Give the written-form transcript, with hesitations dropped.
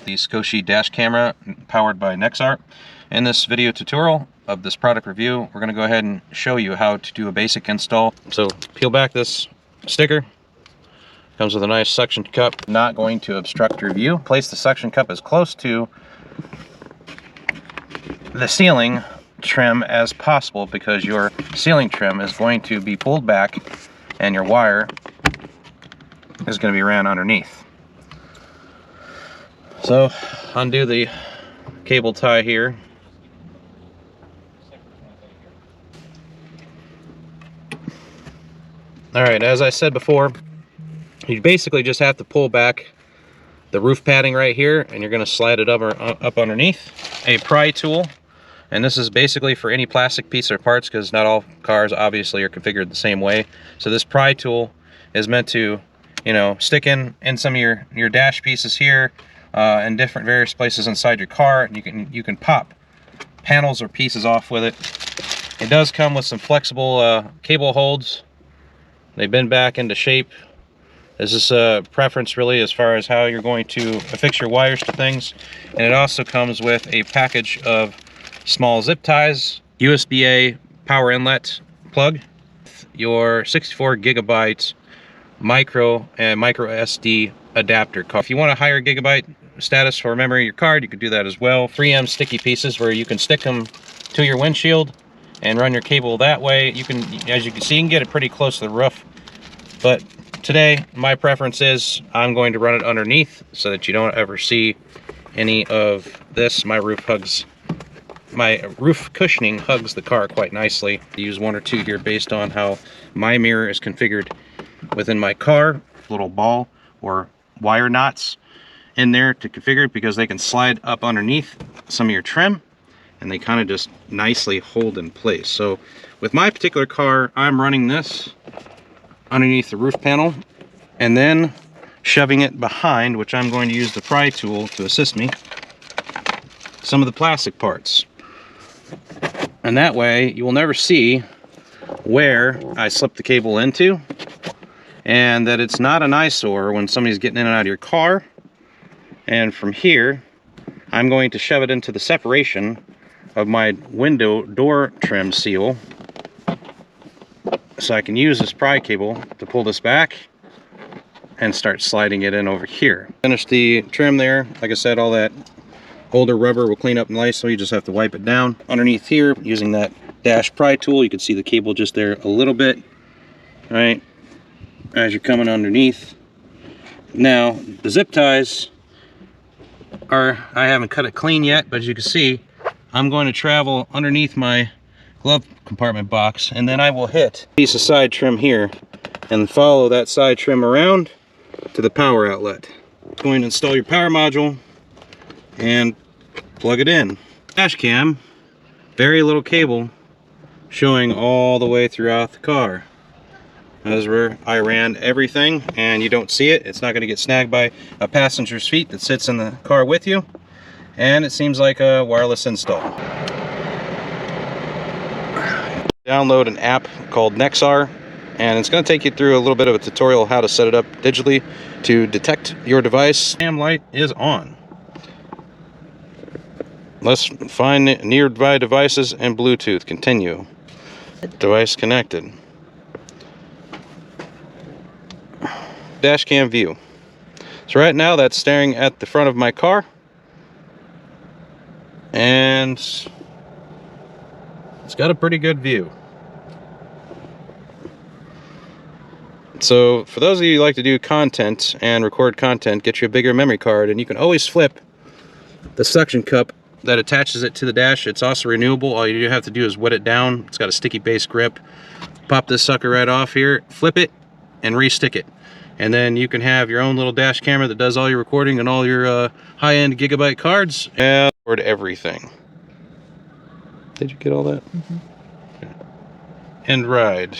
The Scosche dash camera powered by Nexar. In this video tutorial of this product review, we're going to go ahead and show you how to do a basic install. So peel back this sticker. Comes with a nice suction cup, not going to obstruct your view. Place the suction cup as close to the ceiling trim as possible, because your ceiling trim is going to be pulled back and your wire is going to be ran underneath. So undo the cable tie here. Alright, as I said before, you basically just have to pull back the roof padding right here, and you're going to slide it up underneath. A pry tool, and this is basically for any plastic piece or parts, because not all cars obviously are configured the same way. So this pry tool is meant to, you know, stick in some of your dash pieces here, in different various places inside your car, and you can pop panels or pieces off with it. It does come with some flexible cable holds. They bend back into shape. This is a preference really as far as how you're going to affix your wires to things. And it also comes with a package of small zip ties, USB-A power inlet plug, your 64 gigabyte micro and micro SD adapter. If you want a higher gigabyte status for memory in your card, you could do that as well. 3M sticky pieces where you can stick them to your windshield and run your cable that way. You can, as you can see, you can get it pretty close to the roof, but today my preference is I'm going to run it underneath so that you don't ever see any of this. My roof cushioning hugs the car quite nicely. I use one or two here based on how my mirror is configured within my car. Little ball or wire knots in there to configure it, because they can slide up underneath some of your trim and they kind of just nicely hold in place. So with my particular car, I'm running this underneath the roof panel and then shoving it behind, which I'm going to use the pry tool to assist me, some of the plastic parts. And that way you will never see where I slip the cable into, and that it's not an eyesore when somebody's getting in and out of your car. And from here, I'm going to shove it into the separation of my window door trim seal, so I can use this pry cable to pull this back and start sliding it in over here. Finish the trim there. Like I said, all that older rubber will clean up nice, so you just have to wipe it down. Underneath here, using that dash pry tool, you can see the cable just there a little bit, right, as you're coming underneath. Now, the zip ties I haven't cut it clean yet, but as you can see, I'm going to travel underneath my glove compartment box, and then I will hit a piece of side trim here and follow that side trim around to the power outlet. Going to install your power module and plug it in. Dash cam, very little cable showing all the way throughout the car. That's where I ran everything, and you don't see it. It's not going to get snagged by a passenger's feet that sits in the car with you. And it seems like a wireless install. Download an app called Nexar, and it's going to take you through a little bit of a tutorial how to set it up digitally to detect your device. Cam light is on. Let's find nearby devices and Bluetooth. Continue. Device connected. Dash cam view. So right now that's staring at the front of my car, and it's got a pretty good view. So for those of you who like to do content and record content, get you a bigger memory card, and you can always flip the suction cup that attaches it to the dash. It's also renewable. All you have to do is wet it down. It's got a sticky base grip. Pop this sucker right off here, flip it, and re-stick it. And then you can have your own little dash camera that does all your recording and all your high-end gigabyte cards, and record everything. Did you get all that? Mm-hmm. And ride.